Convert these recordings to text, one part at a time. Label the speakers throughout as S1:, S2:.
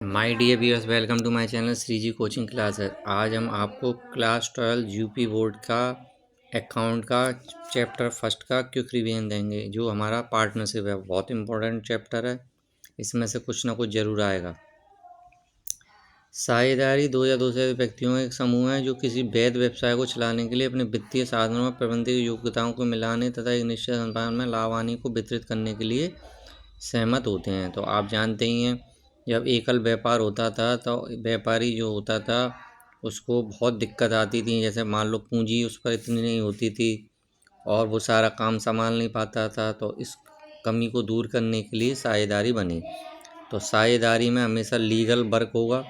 S1: My dear viewers, welcome to my channel Shri ji coaching classes. आज हम आपको क्लास 12 यूपी बोर्ड का अकाउंट का चैप्टर फर्स्ट का क्विक रिवीजन देंगे, जो हमारा पार्टनरशिप है। बहुत इंपॉर्टेंट चैप्टर है, इसमें से कुछ ना कुछ ज़रूर आएगा। साझेदारी दो या दो से अधिक व्यक्तियों का एक समूह है जो किसी वैध व्यवसाय को चलाने के लिए अपने वित्तीय साधनों और प्रबंधकीय योग्यताओं को मिलाने तथा एक निश्चित अनुपात में लाभ हानि को वितरित करने के लिए सहमत होते हैं। तो आप जानते ही हैं, जब एकल व्यापार होता था तो व्यापारी जो होता था उसको बहुत दिक्कत आती थी। जैसे मान लो पूंजी उस पर इतनी नहीं होती थी और वो सारा काम संभाल नहीं पाता था, तो इस कमी को दूर करने के लिए साझेदारी बनी। तो साझेदारी में हमेशा लीगल वर्क होगा।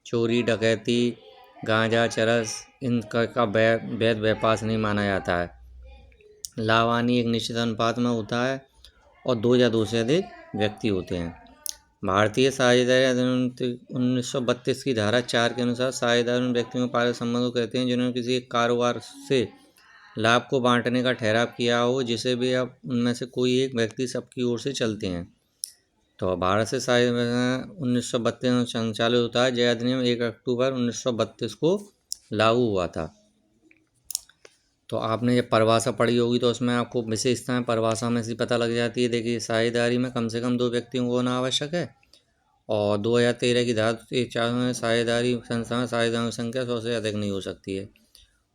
S1: चोरी डकैती गांजा चरस इनका वैध व्यापार नहीं माना जाता है। लाभ हानि एक निश्चित अनुपात में होता है और दो या दो से अधिक व्यक्ति होते हैं। भारतीय साझेदारी अधिनियम 1932 की धारा 4 के अनुसार साझेदार उन व्यक्तियों को पारस्परिक संबंध को कहते हैं जिन्होंने किसी एक कारोबार से लाभ को बांटने का ठहराव किया हो, जिसे भी अब उनमें से कोई एक व्यक्ति सबकी ओर से चलते हैं। तो भारत से साझेदारी 1932 में संचालित होता है। यह अधिनियम 1 अक्टूबर 1932 को लागू हुआ था। तो आपने जब परिभाषा पढ़ी होगी तो उसमें आपको विशेषताएं परिभाषा में से पता लग जाती है। देखिए, साझेदारी में कम से कम दो व्यक्तियों को होना आवश्यक है और 2013 की धारा 4 में साझेदारी संस्था में साझेदारों की संख्या 100 से अधिक नहीं हो सकती है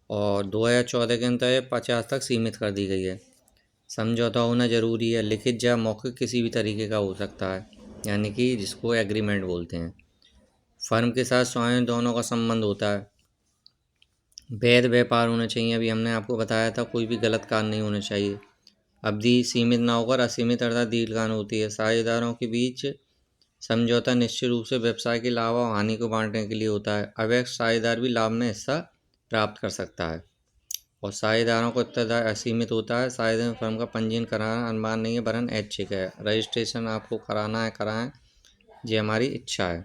S1: और 2014 के अंतर्गत 50 तक सीमित कर दी गई है। समझौता होना जरूरी है, लिखित या मौखिक किसी भी तरीके का हो सकता है, यानी कि जिसको एग्रीमेंट बोलते हैं। फर्म के साथ स्वयं दोनों का संबंध होता है। वैध व्यापार होना चाहिए, अभी हमने आपको बताया था, कोई भी गलत काम नहीं होना चाहिए। अवधि सीमित ना होकर असीमित अर्थात दीर्घकाल होती है। साझेदारों के बीच समझौता निश्चित रूप से व्यवसाय के लाभ और हानि को बांटने के लिए होता है। अवैध साझेदार भी लाभ में हिस्सा प्राप्त कर सकता है और साझेदारों को उत्तरदायित्व असीमित होता है। साझेदार फर्म का पंजीयन कराना अनिवार्य नहीं है, वरन ऐच्छिक है। रजिस्ट्रेशन आपको कराना है, कराएं, ये हमारी इच्छा है।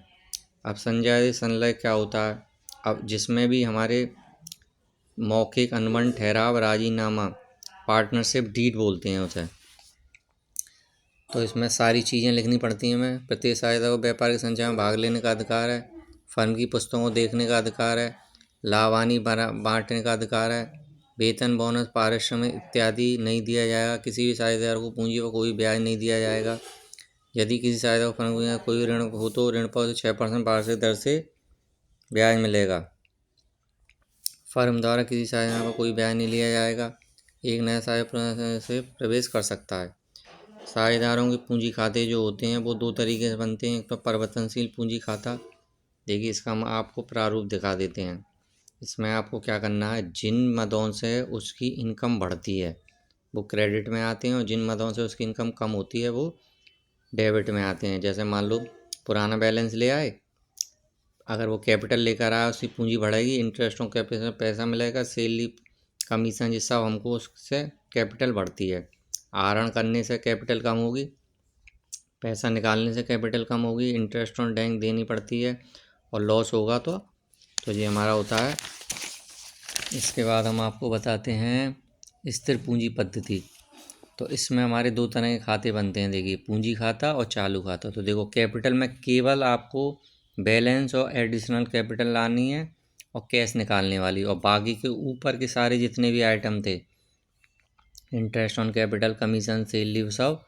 S1: अब संजय संलय क्या होता है? अब जिसमें भी हमारे मौखिक अनुबंध ठहराव राजीनामा पार्टनरशिप डीड बोलते हैं उसे, तो इसमें सारी चीज़ें लिखनी पड़ती हैं। हमें प्रत्येक साझेदार को व्यापार के संचालन में भाग लेने का अधिकार है, फर्म की पुस्तकों को देखने का अधिकार है, लाभ हानि बांटने का अधिकार है, वेतन बोनस पारिश्रमिक इत्यादि नहीं दिया जाएगा। किसी भी साझेदार को पूंजी पर कोई ब्याज नहीं दिया जाएगा। यदि किसी साझेदार को फर्म को कोई ऋण हो तो ऋण पर 6% वार्षिक दर से ब्याज मिलेगा। फर्म द्वारा किसी साझेदार पर कोई ब्याज नहीं लिया जाएगा। एक नया साझेदार से प्रवेश कर सकता है। साझेदारों के पूंजी खाते जो होते हैं वो दो तरीके से बनते हैं। एक तो परिवर्तनशील पूंजी खाता। देखिए, इसका हम आपको प्रारूप दिखा देते हैं। इसमें आपको क्या करना है, जिन मदों से उसकी इनकम बढ़ती है वो क्रेडिट में आते हैं और जिन मदों से उसकी इनकम कम होती है वो डेबिट में आते हैं। जैसे मान लो पुराना बैलेंस ले आए, अगर वो कैपिटल लेकर आया उसकी पूंजी बढ़ेगी, इंटरेस्ट ऑन कैपिटल पैसा मिलेगा, सैलरी कमीशन ये सब हमको उससे कैपिटल बढ़ती है। आहरण करने से कैपिटल कम होगी, पैसा निकालने से कैपिटल कम होगी, इंटरेस्ट ऑन बैंक देनी पड़ती है और लॉस होगा तो ये हमारा होता है। इसके बाद हम आपको बताते हैं स्थिर पूंजी पद्धति। तो इसमें हमारे दो तरह के खाते बनते हैं। देखिए, पूंजी खाता और चालू खाता। तो देखो, कैपिटल में केवल आपको बैलेंस और एडिशनल कैपिटल लानी है और कैश निकालने वाली, और बाकी के ऊपर के सारे जितने भी आइटम थे, interest on capital, commission, salary, सब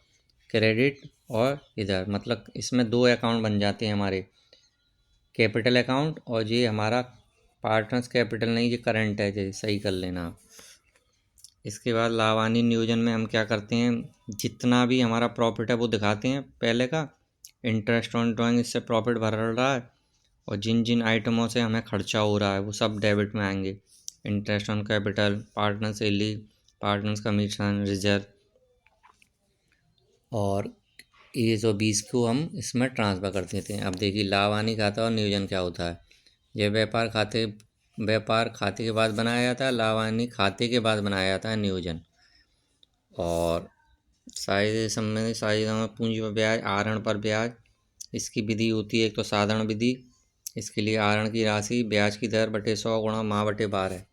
S1: क्रेडिट। और इधर मतलब इसमें दो अकाउंट बन जाते हैं हमारे, कैपिटल अकाउंट और ये हमारा पार्टनर्स कैपिटल नहीं, ये करंट है, ये सही कर लेना आप। इसके बाद लाभ हानि नियोजन में हम क्या करते हैं, जितना भी हमारा प्रॉफिट है वो दिखाते हैं पहले का। इंटरेस्ट ऑन ड्राइंग, इससे प्रॉफिट भर रहा है और जिन जिन आइटमों से हमें खर्चा हो रहा है वो सब डेबिट में आएंगे। Interest on capital, partner salary, partners commission, reserve, और 20 को हम इसमें ट्रांसफ़र कर देते हैं। अब देखिए, लाभ हानि खाता और नियोजन क्या होता है। यह व्यापार खाते के बाद बनाया जाता है, लाभ हानि खाते के बाद बनाया जाता है नियोजन। और साझेदारी संबंधित साझेदारों में पूंजी पर ब्याज, आहरण पर ब्याज, इसकी विधि होती है। एक तो साधारण विधि, इसके लिए आहरण की राशि ब्याज की दर बटे 100 गुणा माह बटे 12 है।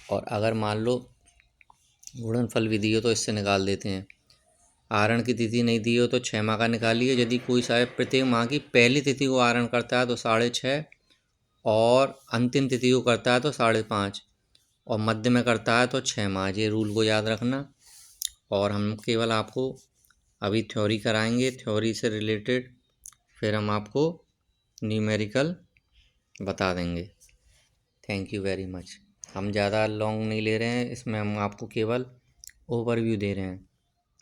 S1: और अगर मान लो गुणनफल विधि हो तो इससे निकाल देते हैं। आहरण की तिथि नहीं दी हो तो 6 माह का निकालिए। यदि कोई साहब प्रत्येक माह की पहली तिथि को आहरण करता है तो 6.5, और अंतिम तिथि को करता है तो 5.5, और मध्य में करता है तो 6 माह। ये रूल को याद रखना। और हम केवल आपको अभी थ्योरी कराएंगे, थ्योरी से रिलेटेड फिर हम आपको न्यूमेरिकल बता देंगे। Thank you very much. हम ज़्यादा लॉन्ग नहीं ले रहे हैं, इसमें हम आपको केवल ओवरव्यू दे रहे हैं।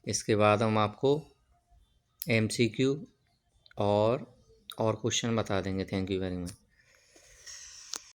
S1: इसके बाद हम आपको MCQ और क्वेश्चन बता देंगे। Thank you very much.